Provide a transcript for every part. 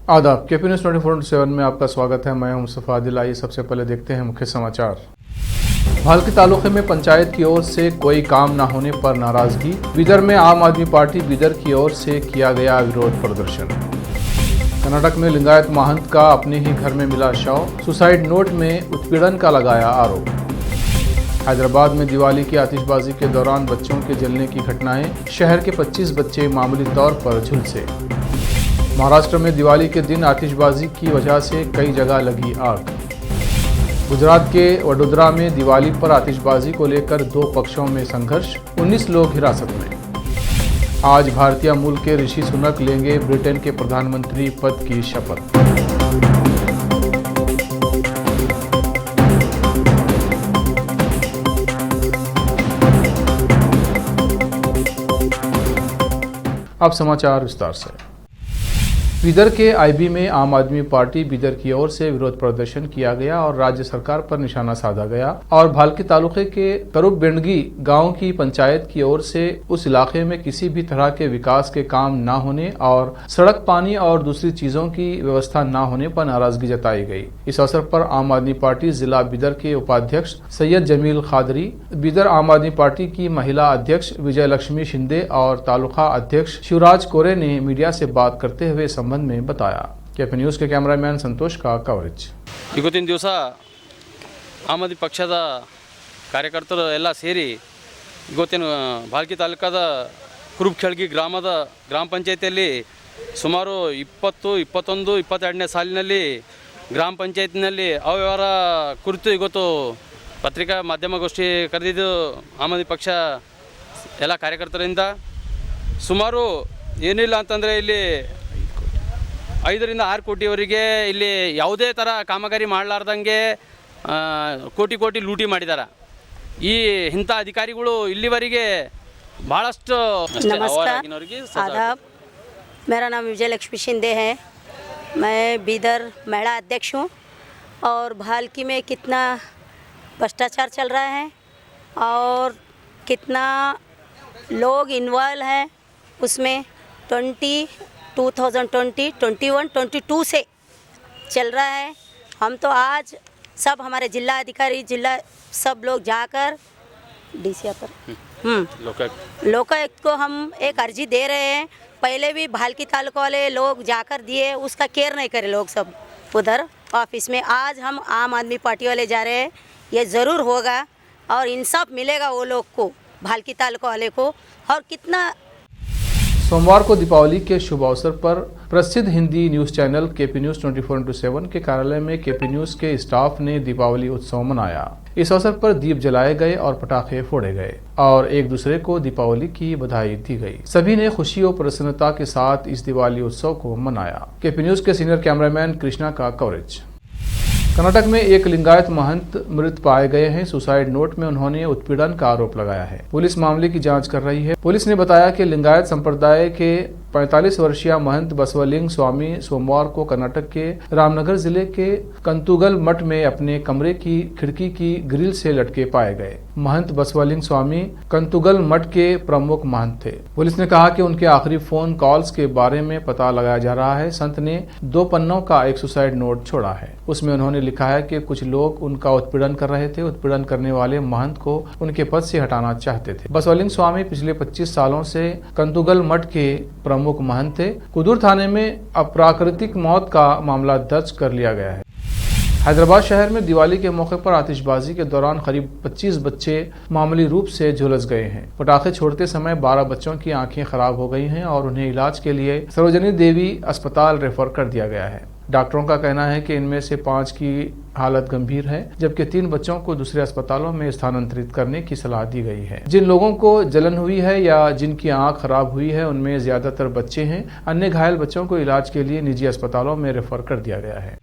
आदाब, KP news 24/7 में आपका स्वागत है। मैं हूं मुस्तफ़ा आदिल। आइए सबसे पहले देखते हैं मुख्य समाचार। भालकी तालुके में पंचायत की ओर से कोई काम न होने पर नाराजगी। बीदर में आम आदमी पार्टी बीदर की ओर से किया गया विरोध प्रदर्शन। कर्नाटक में लिंगायत महंत का अपने ही घर में मिला शव, सुसाइड नोट में उत्पीड़न का लगाया आरोप। हैदराबाद में दिवाली की आतिशबाजी के दौरान बच्चों के जलने की घटनाएं, शहर के 25 बच्चे मामूली तौर पर झुलसे। महाराष्ट्र में दिवाली के दिन आतिशबाजी की वजह से कई जगह लगी आग। गुजरात के वडोदरा में दिवाली पर आतिशबाजी को लेकर दो पक्षों में संघर्ष, 19 लोग हिरासत में। आज भारतीय मूल के ऋषि सुनक लेंगे ब्रिटेन के प्रधानमंत्री पद की शपथ। अब समाचार विस्तार से। बीदर के आईबी में आम आदमी पार्टी बीदर की ओर से विरोध प्रदर्शन किया गया और राज्य सरकार पर निशाना साधा गया और भालकी तालुके के करुब बेंडगी गांव की पंचायत की ओर से उस इलाके में किसी भी तरह के विकास के काम न होने और सड़क, पानी और दूसरी चीजों की व्यवस्था न होने पर नाराजगी जताई गई। इस अवसर पर आम आदमी पार्टी जिला बीदर के उपाध्यक्ष सैयद जमील खादरी, बीदर आम आदमी पार्टी की महिला अध्यक्ष विजय लक्ष्मी शिंदे और तालुका अध्यक्ष शिवराज कोरे ने मीडिया से बात करते हुए में बताया। केपी न्यूज़ के कैमरामैन संतोष का कवरेज। ಇವತ್ತಿನ ದಿವಸ ಆಮ್ ಆದ್ಮಿ ಪಕ್ಷದ ಕಾರ್ಯಕರ್ತರು ಎಲ್ಲ ಸೇರಿ ಇವತ್ತಿನ ಭಾಲ್ಕಿ ತಾಲೂಕಾದ ಕುರುಬಖೇಳ್ಗಿ ಗ್ರಾಮದ ಗ್ರಾಮ ಪಂಚಾಯತಿಯಲ್ಲಿ ಸುಮಾರು 20, 21, 22ನೇ ಸಾಲಿನಲ್ಲಿ ಗ್ರಾಮ ಪಂಚಾಯತಿನಲ್ಲಿ ಅವ್ಯವಹಾರ ಕುರಿತು ಇವತ್ತು ಪತ್ರಿಕಾ ಮಾಧ್ಯಮಗೋಷ್ಠಿ ಕರೆದಿದ್ದು ಆಮ್ ಆದ್ಮಿ ಪಕ್ಷ ಎಲ್ಲ ಕಾರ್ಯಕರ್ತರಿಂದ ಸುಮಾರು ಏನಿಲ್ಲ ಅಂತಂದರೆ ಇಲ್ಲಿ 5 ರಿಂದ 6 ಕೋಟಿವರೆಗೆ ಇಲ್ಲಿ ಯಾವುದೇ ಥರ ಕಾಮಗಾರಿ ಮಾಡಲಾರ್ದಂಗೆ ಕೋಟಿ ಲೂಟಿ ಮಾಡಿದ್ದಾರೆ। ಇಂಥ ಅಧಿಕಾರಿಗಳು ಇಲ್ಲಿವರೆಗೆ ಭಾಳಷ್ಟು। नमस्कार, आदाब। मेरा नाम विजय लक्ष्मी शिंदे है। मैं बीदर महिला अध्यक्ष हूँ और भालकी में कितना भ्रष्टाचार चल रहा है और कितना लोग इन्वॉल्व हैं उसमें 2020, 21, 22 से चल रहा है। हम तो आज सब हमारे जिला अधिकारी सब लोग जाकर डीसी पर लोकायुक्त को हम एक अर्जी दे रहे हैं। पहले भी भालकी तालुका वाले लोग जाकर दिए, उसका केयर नहीं करे लोग सब उधर ऑफिस में। आज हम आम आदमी पार्टी वाले जा रहे हैं, ये ज़रूर होगा और इंसाफ मिलेगा वो लोग को, भालकी तालुका वाले को। और कितना सोमवार को दीपावली के शुभ अवसर पर प्रसिद्ध Hindi news channel KP news 24/7 के कार्यालय में केपी न्यूज़ के स्टाफ ने दीपावली उत्सव मनाया। इस अवसर पर दीप जलाए गए और पटाखे फोड़े गए और एक दूसरे को दीपावली की बधाई दी गई। सभी ने खुशी और प्रसन्नता के साथ इस दिवाली उत्सव को मनाया। केपी न्यूज़ के सीनियर कैमरामैन कृष्णा का कवरेज। कर्नाटक में एक लिंगायत महंत मृत पाए गए हैं। सुसाइड नोट में उन्होंने उत्पीड़न का आरोप लगाया है। पुलिस मामले की जांच कर रही है। पुलिस ने बताया कि लिंगायत संप्रदाय के 45 वर्षीय महंत बसवलिंग स्वामी सोमवार को कर्नाटक के रामनगर जिले के कंतुगल मठ में अपने कमरे की खिड़की की ग्रिल से लटके पाए गए। महंत बसवलिंग स्वामी कंतुगल मठ के प्रमुख महंत थे। पुलिस ने कहा कि उनके आखिरी फोन कॉल्स के बारे में पता लगाया जा रहा है। संत ने 2 पन्नों का एक सुसाइड नोट छोड़ा है। उसमें उन्होंने लिखा है कि कुछ लोग उनका उत्पीड़न कर रहे थे। उत्पीड़न करने वाले महंत को उनके पद से हटाना चाहते थे। बसवलिंग स्वामी पिछले 25 सालों से कंतुगल मठ के प्रमुख महंत थे। कुदूर थाने में अप्राकृतिक मौत का मामला दर्ज कर लिया गया है। हैदराबाद शहर में दिवाली के मौके पर आतिशबाजी के दौरान करीब 25 बच्चे मामूली रूप से झुलस गए हैं। पटाखे छोड़ते समय 12 बच्चों की आंखें खराब हो गई हैं और उन्हें इलाज के लिए सरोजनी देवी अस्पताल रेफर कर दिया गया है। डॉक्टरों का कहना है कि इनमें से 5 की हालत गंभीर है, जबकि 3 बच्चों को दूसरे अस्पतालों में स्थानांतरित करने की सलाह दी गई है। जिन लोगों को जलन हुई है या जिनकी आंख खराब हुई है उनमें ज्यादातर बच्चे हैं। अन्य घायल बच्चों को इलाज के लिए निजी अस्पतालों में रेफर कर दिया गया है।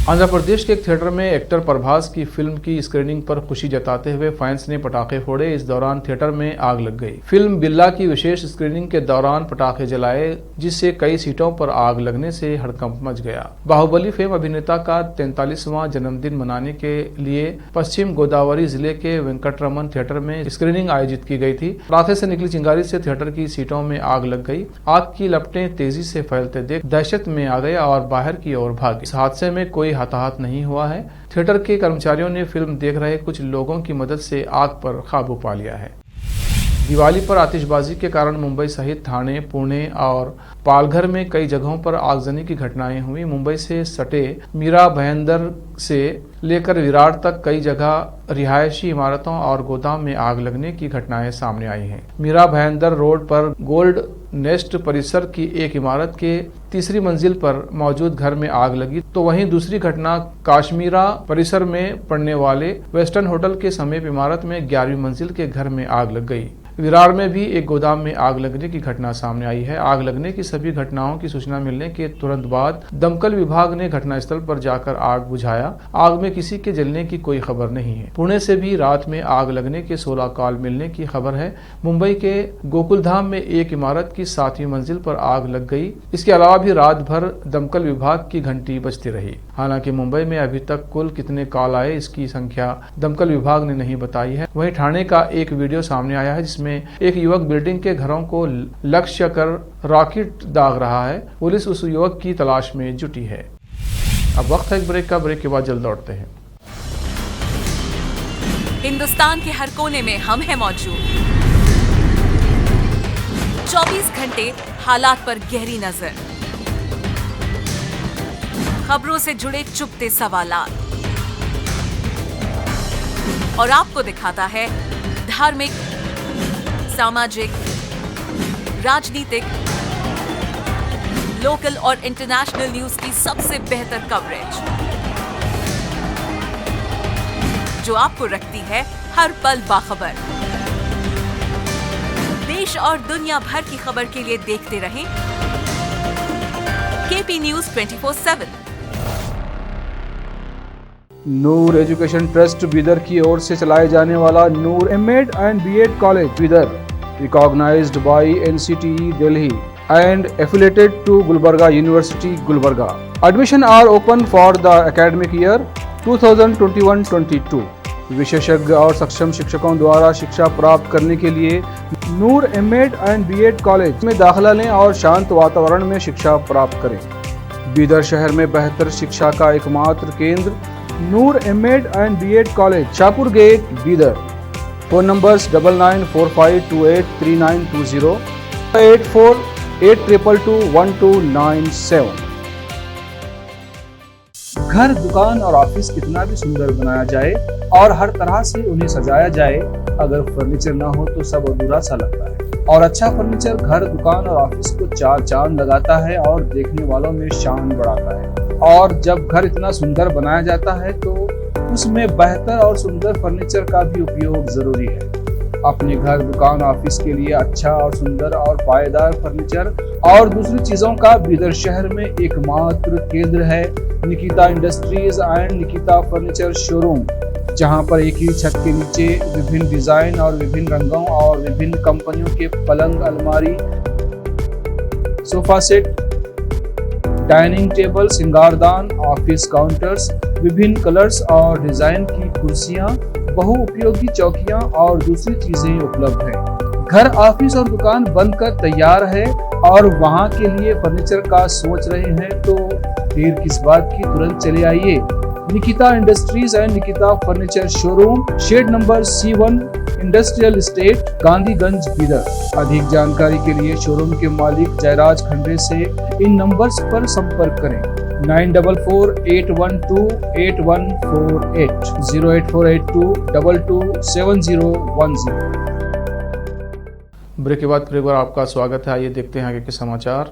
आंध्र प्रदेश के एक थिएटर में एक्टर प्रभास की फिल्म की स्क्रीनिंग पर खुशी जताते हुए फैंस ने पटाखे फोड़े। इस दौरान थिएटर में आग लग गई। फिल्म बिल्ला की विशेष स्क्रीनिंग के दौरान पटाखे जलाए, जिससे कई सीटों पर आग लगने से हड़कंप मच गया। बाहुबली फेम अभिनेता का 43वां जन्मदिन मनाने के लिए पश्चिम गोदावरी जिले के वेंकटरमन थिएटर में स्क्रीनिंग आयोजित की गई थी। पटाखे से निकली चिंगारी से थिएटर की सीटों में आग लग गई। आग की लपटें तेजी से फैलते देख दहशत में आ गया और बाहर की ओर भागे। इस हादसे में कोई हताहत नहीं हुआ है। थिएटर के कर्मचारियों ने फिल्म देख रहे कुछ लोगों की मदद से आग पर काबू पा लिया है। दिवाली पर आतिशबाजी के कारण मुंबई सहित ठाणे, पुणे और पालघर में कई जगहों पर आगजनी की घटनाएं हुई। मुंबई से सटे मीरा भयंदर से लेकर विरार तक कई जगह रिहायशी इमारतों और गोदाम में आग लगने की घटनाएं सामने आई हैं। मीरा भयंदर रोड पर गोल्ड नेस्ट परिसर की एक इमारत के तीसरी मंजिल पर मौजूद घर में आग लगी, तो वहीं दूसरी घटना काश्मीरा परिसर में पड़ने वाले वेस्टर्न होटल के समीप इमारत में 11वीं मंजिल के घर में आग लग गई। विरार में भी एक गोदाम में आग लगने की घटना सामने आई है। आग लगने की सभी घटनाओं की सूचना मिलने के तुरंत बाद दमकल विभाग ने घटनास्थल पर जाकर आग बुझाया। आग में किसी के जलने की कोई खबर नहीं है। पुणे से भी रात में आग लगने के 16 कॉल मिलने की खबर है। मुंबई के गोकुलधाम में एक इमारत की 7वीं मंजिल पर आग लग गई। इसके अलावा भी रात भर दमकल विभाग की घंटी बजती रही। हालांकि मुंबई में अभी तक कुल कितने कॉल आए, इसकी संख्या दमकल विभाग ने नहीं बताई है। वहीं ठाणे का एक वीडियो सामने आया है, जिसमें एक युवक बिल्डिंग के घरों को लक्ष्य कर रॉकेट दाग रहा है। पुलिस उस युवक की तलाश में जुटी है। अब वक्त है एक ब्रेक का। ब्रेक के बाद जल्द लौटते हैं। हिंदुस्तान के हर कोने में हम हैं मौजूद। 24 घंटे हालात पर गहरी नजर, खबरों से जुड़े चुपते सवालात, और आपको दिखाता है धार्मिक, सामाजिक, राजनीतिक, लोकल और इंटरनेशनल न्यूज की सबसे बेहतर कवरेज, जो आपको रखती है हर पल बाखबर। देश और दुनिया भर की खबर के लिए देखते रहें KP news 24/7। Noor education trust Bidar की ओर से चलाए जाने वाला Noor MEd and BEd college Bidar, recognized by NCTE Delhi and affiliated to Gulbarga University, Gulbarga. Admission are open for the academic year 2021-22. विशेषज्ञ और सक्षम शिक्षकों द्वारा शिक्षा प्राप्त करने के लिए नूर एमएड एंड बीएड कॉलेज में दाखिला लें और शांत वातावरण में शिक्षा प्राप्त करें। बीदर शहर में बेहतर शिक्षा का एकमात्र केंद्र Noor MEd and BEd college, Shahpur gate, Bidar. Phone numbers 9945283920, 8482221297। घर, दुकान और ऑफिस कितना भी सुंदर बनाया जाए और हर तरह से उन्हें सजाया जाए, अगर फर्नीचर ना हो तो सब अधूरा सा लगता है। और अच्छा फर्नीचर घर, दुकान और ऑफिस को चार चांद लगाता है और देखने वालों में शान बढ़ाता है। और जब घर इतना सुंदर बनाया जाता है तो उसमें बेहतर और सुंदर फर्नीचर का भी उपयोग जरूरी है। अपने घर, दुकान, ऑफिस के लिए अच्छा और सुंदर और पायदार फर्नीचर और दूसरी चीजों का बीदर शहर में एकमात्र केंद्र है Nikita industries and Nikita furniture showroom, जहां पर एक ही छत के नीचे विभिन्न डिजाइन और विभिन्न रंगों और विभिन्न कंपनियों के पलंग, अलमारी, सोफा सेट, डाइनिंग टेबल, सिंगारदान, ऑफिस काउंटर्स, विभिन्न कलर्स और डिजाइन की कुर्सियां, बहुउपयोगी चौकियां और दूसरी चीजें उपलब्ध हैं। घर, ऑफिस और दुकान बनकर तैयार है और वहां के लिए फर्नीचर का सोच रहे हैं तो देर किस बात की, तुरंत चले आइए। Nikita industries and Nikita furniture showroom, shed number C1, industrial estate, Gandhiganj, Bidar. अधिक जानकारी के लिए शोरूम के मालिक जयराज खंडे से इन नंबर्स पर संपर्क करें। 9448128148, 08482227010। ब्रेक के बाद फिर एक बार आपका स्वागत है। आइए देखते हैं आगे के समाचार।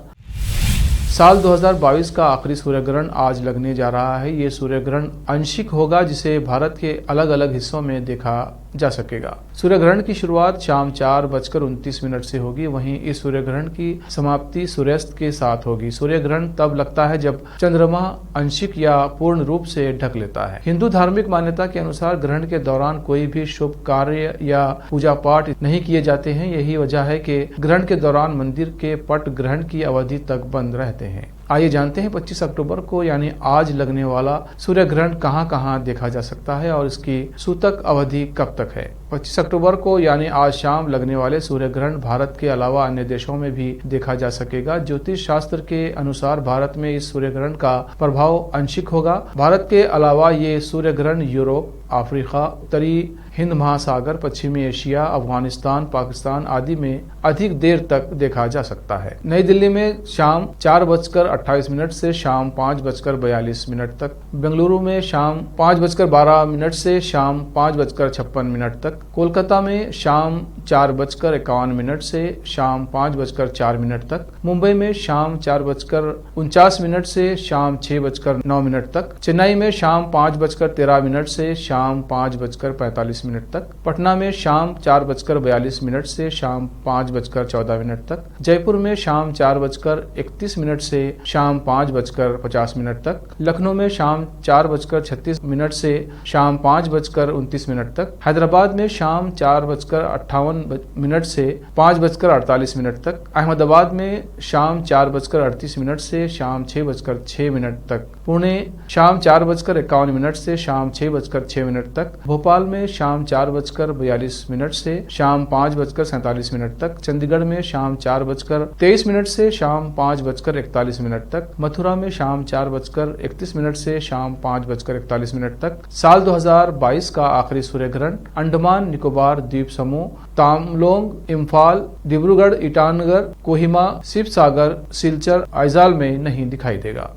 साल 2022 का आखिरी सूर्यग्रहण आज लगने जा रहा है। ये सूर्यग्रहण आंशिक होगा, जिसे भारत के अलग अलग हिस्सों में देखा जा सकेगा। सूर्य ग्रहण की शुरुआत शाम 4:29 से होगी। वहीं इस सूर्य ग्रहण की समाप्ति सूर्यास्त के साथ होगी। सूर्य ग्रहण तब लगता है जब चंद्रमा आंशिक या पूर्ण रूप से ढक लेता है। हिंदू धार्मिक मान्यता के अनुसार ग्रहण के दौरान कोई भी शुभ कार्य या पूजा पाठ नहीं किए जाते हैं। यही वजह है कि ग्रहण के दौरान मंदिर के पट ग्रहण की अवधि तक बंद रहते हैं। आइए जानते हैं 25 अक्टूबर को यानी आज लगने वाला सूर्य ग्रहण कहां कहां देखा जा सकता है और इसकी सूतक अवधि कब तक है। 25 अक्टूबर को यानी आज शाम लगने वाले सूर्य ग्रहण भारत के अलावा अन्य देशों में भी देखा जा सकेगा। ज्योतिष शास्त्र के अनुसार भारत में इस सूर्य ग्रहण का प्रभाव आंशिक होगा। भारत के अलावा ये सूर्य ग्रहण यूरोप, अफ्रीका, उत्तरी हिंद महासागर, पश्चिमी एशिया, अफगानिस्तान, पाकिस्तान आदि में अधिक देर तक देखा जा सकता है। नई दिल्ली में शाम 4:28 से शाम 5:42 तक, बेंगलुरु में शाम 5:12 से शाम 5:56 तक, कोलकाता में शाम 4:51 से शाम 5:04 तक, मुंबई में शाम 4:49 से शाम 6:09 तक, चेन्नई में शाम 5:13 से शाम 5:45 तक, पटना में शाम 4:42 से शाम 5:14 तक, जयपुर में शाम 4:31 से शाम 5:50 तक, लखनऊ में शाम 4:36 से शाम 5:29 तक, हैदराबाद में शाम 4:58 से 5:48 तक, अहमदाबाद में शाम 4:38 से शाम 6:06 तक, पुणे शाम 4:51 से शाम 6:06 तक, भोपाल में शाम 4:42 से शाम 5:47 तक, चंडीगढ़ में शाम 4:23 से शाम 5:41 तक, मथुरा में शाम 4:31 से शाम 5:41 तक। साल 2022 का आखिरी सूर्य ग्रहण अंडमान निकोबार द्वीप समूह, तामलोंग, इम्फाल, डिब्रूगढ़, ईटानगर, कोहिमा, शिवसागर, सिलचर, आइजॉल में नहीं दिखाई देगा।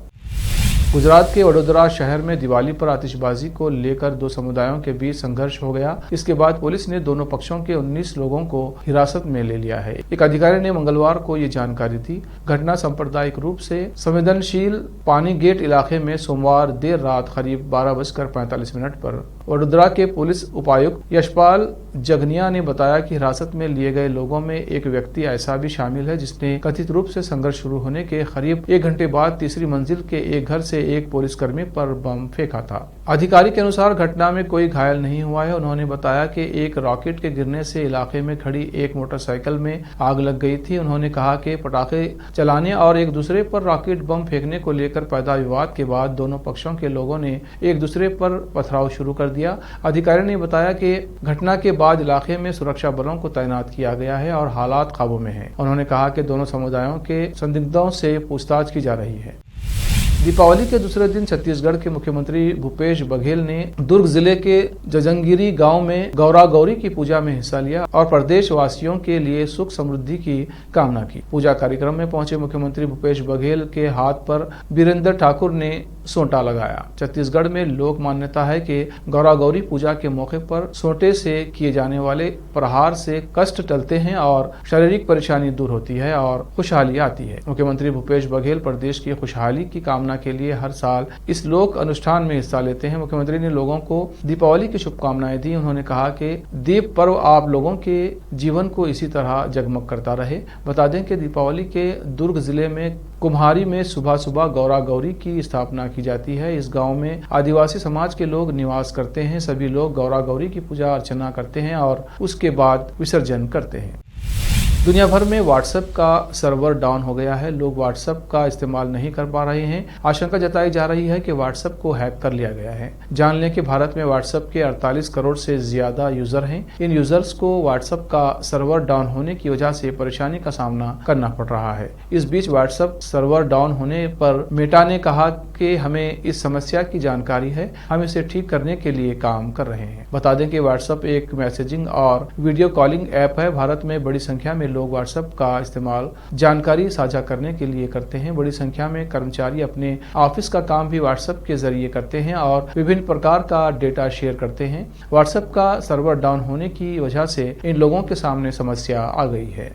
गुजरात के वडोदरा शहर में दिवाली पर आतिशबाजी को लेकर दो समुदायों के बीच संघर्ष हो गया। इसके बाद पुलिस ने दोनों पक्षों के 19 लोगों को हिरासत में ले लिया है। एक अधिकारी ने मंगलवार को ये जानकारी दी। घटना सांप्रदायिक रूप से संवेदनशील पानी गेट इलाके में सोमवार देर रात करीब 12:45 पर वडोदरा के पुलिस उपायुक्त यशपाल जगनिया ने बताया कि हिरासत में लिए गए लोगों में एक व्यक्ति ऐसा भी शामिल है जिसने कथित रूप से संघर्ष शुरू होने के करीब 1 घंटे बाद तीसरी मंजिल के एक घर से एक पुलिसकर्मी पर बम फेंका था। अधिकारी के अनुसार घटना में कोई घायल नहीं हुआ है। उन्होंने बताया कि एक रॉकेट के गिरने से इलाके में खड़ी एक मोटरसाइकिल में आग लग गई थी। उन्होंने कहा कि पटाखे चलाने और एक दूसरे पर रॉकेट बम फेंकने को लेकर पैदा विवाद के बाद दोनों पक्षों के लोगों ने एक दूसरे पर पथराव शुरू कर दिया। अधिकारी ने बताया कि घटना के बाद इलाके में सुरक्षा बलों को तैनात किया गया है और हालात काबू में है। उन्होंने कहा कि दोनों समुदायों के संदिग्धों से पूछताछ की जा रही है। दीपावली के दूसरे दिन छत्तीसगढ़ के मुख्यमंत्री भूपेश बघेल ने दुर्ग जिले के जजंगिरी गांव में गौरा गौरी की पूजा में हिस्सा लिया और प्रदेश वासियों के लिए सुख समृद्धि की कामना की। पूजा कार्यक्रम में पहुंचे मुख्यमंत्री भूपेश बघेल के हाथ पर बीरेंद्र ठाकुर ने सोंटा लगाया। छत्तीसगढ़ में लोक मान्यता है कि गौरा गौरी पूजा के मौके पर सोंटे से किए जाने वाले प्रहार से कष्ट टलते हैं और शारीरिक परेशानी दूर होती है और खुशहाली आती है। मुख्यमंत्री भूपेश बघेल प्रदेश की खुशहाली की कामना के लिए हर साल इस लोक अनुष्ठान में हिस्सा लेते हैं। मुख्यमंत्री ने लोगों को दीपावली की शुभकामनाएं दी। उन्होंने कहा कि दीप पर्व आप लोगों के जीवन को इसी तरह जगमग करता रहे। बता दें कि दीपावली के दुर्ग जिले में कुम्हारी में सुबह सुबह गौरा गौरी की स्थापना की जाती है। इस गांव में आदिवासी समाज के लोग निवास करते हैं। सभी लोग गौरा गौरी की पूजा अर्चना करते हैं और उसके बाद विसर्जन करते हैं। दुनिया भर में व्हाट्सएप का सर्वर डाउन हो गया है। लोग व्हाट्सएप का इस्तेमाल नहीं कर पा रहे हैं। आशंका जताई जा रही है कि व्हाट्सएप को हैक कर लिया गया है। जान लें कि भारत में व्हाट्सएप के 48 करोड़ से ज्यादा यूजर हैं। इन यूजर्स को व्हाट्सएप का सर्वर डाउन होने की वजह से परेशानी का सामना करना पड़ रहा है। इस बीच व्हाट्सएप सर्वर डाउन होने पर मेटा ने कहा कि हमें इस समस्या की जानकारी है, हम इसे ठीक करने के लिए काम कर रहे हैं। बता दें कि व्हाट्सएप एक मैसेजिंग और वीडियो कॉलिंग ऐप है। भारत में बड़ी संख्या में लोग व्हाट्सएप का इस्तेमाल जानकारी साझा करने के लिए करते हैं। बड़ी संख्या में कर्मचारी अपने ऑफिस का काम भी व्हाट्सएप के जरिए करते हैं और विभिन्न प्रकार का डेटा शेयर करते हैं। व्हाट्सएप का सर्वर डाउन होने की वजह से इन लोगों के सामने समस्या आ गई है।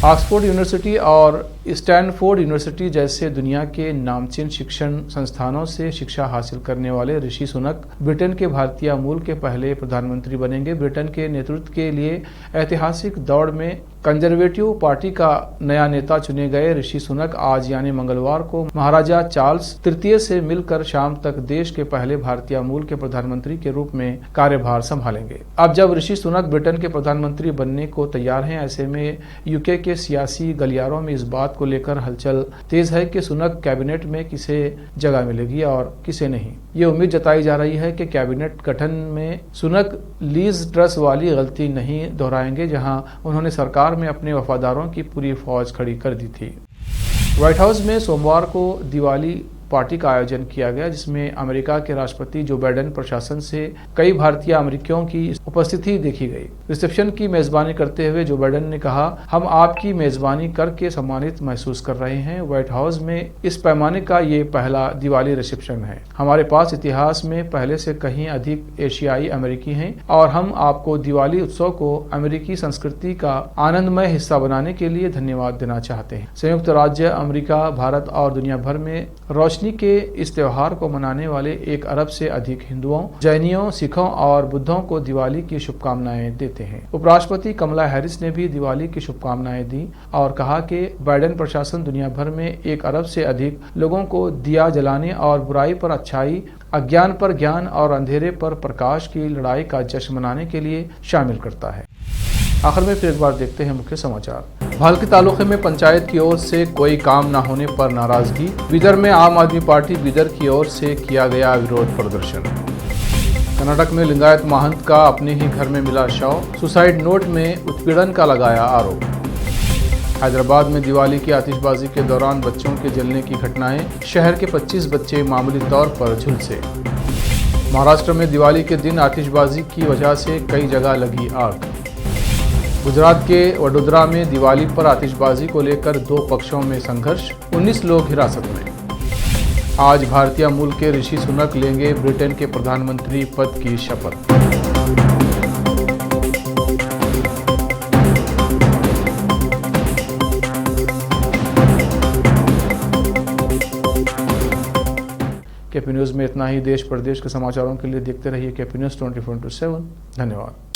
ऑक्सफोर्ड यूनिवर्सिटी और स्टैनफोर्ड यूनिवर्सिटी जैसे दुनिया के नामचीन शिक्षण संस्थानों से शिक्षा हासिल करने वाले ऋषि सुनक ब्रिटेन के भारतीय मूल के पहले प्रधानमंत्री बनेंगे। ब्रिटेन के नेतृत्व के लिए ऐतिहासिक दौड़ में कंजर्वेटिव पार्टी का नया नेता चुने गए ऋषि सुनक आज यानी मंगलवार को महाराजा चार्ल्स तृतीय से मिलकर शाम तक देश के पहले भारतीय मूल के प्रधानमंत्री के रूप में कार्यभार संभालेंगे। अब जब ऋषि सुनक ब्रिटेन के प्रधानमंत्री बनने को तैयार हैं, ऐसे में यूके के सियासी गलियारों में इस बात को लेकर हलचल तेज है कि सुनक कैबिनेट में किसे जगह मिलेगी और किसे नहीं। ये उम्मीद जताई जा रही है कि कैबिनेट गठन में सुनक लीज ट्रस वाली गलती नहीं दोहराएंगे, जहां उन्होंने सरकार में अपने वफादारों की पूरी फौज खड़ी कर दी थी। व्हाइट हाउस में सोमवार को दिवाली पार्टी का आयोजन किया गया, जिसमें अमेरिका के राष्ट्रपति जो बाइडेन प्रशासन से कई भारतीय अमेरिकियों की उपस्थिति देखी गई। रिसेप्शन की मेजबानी करते हुए जो बाइडेन ने कहा, हम आपकी मेजबानी करके सम्मानित महसूस कर रहे हैं। व्हाइट हाउस में इस पैमाने का ये पहला दिवाली रिसेप्शन है। हमारे पास इतिहास में पहले से कहीं अधिक एशियाई अमेरिकी हैं और हम आपको दिवाली उत्सव को अमेरिकी संस्कृति का आनंदमय हिस्सा बनाने के लिए धन्यवाद देना चाहते हैं। संयुक्त राज्य अमेरिका, भारत और दुनिया भर में रोशनी के इस त्योहार को मनाने वाले 1 अरब से अधिक हिंदुओं, जैनियों, सिखों और बुद्धों को दिवाली की शुभकामनाएं देते हैं। उपराष्ट्रपति कमला हैरिस ने भी दिवाली की शुभकामनाएं दी और कहा कि बाइडेन प्रशासन दुनिया भर में 1 अरब से अधिक लोगों को दिया जलाने और बुराई पर अच्छाई, अज्ञान पर ज्ञान और अंधेरे पर प्रकाश की लड़ाई का जश्न मनाने के लिए शामिल करता है। आखिर में फिर एक बार देखते हैं मुख्य समाचार। भालकी तालुके में पंचायत की ओर से कोई काम न होने पर नाराजगी। बीदर में आम आदमी पार्टी बीदर की ओर से किया गया विरोध प्रदर्शन। कर्नाटक में लिंगायत महंत का अपने ही घर में मिला शव, सुसाइड नोट में उत्पीड़न का लगाया आरोप। हैदराबाद में दिवाली की आतिशबाजी के दौरान बच्चों के जलने की घटनाएं, शहर के 25 बच्चे मामूली तौर पर झुलसे। महाराष्ट्र में दिवाली के दिन आतिशबाजी की वजह से कई जगह लगी आग। गुजरात के वडोदरा में दिवाली पर आतिशबाजी को लेकर 2 पक्षों में संघर्ष, 19 लोग हिरासत में। आज भारतीय मूल के ऋषि सुनक लेंगे ब्रिटेन के प्रधानमंत्री पद की शपथ। केपी न्यूज़ में इतना ही। देश प्रदेश के समाचारों के लिए देखते रहिए केपी न्यूज़ 24/7। धन्यवाद।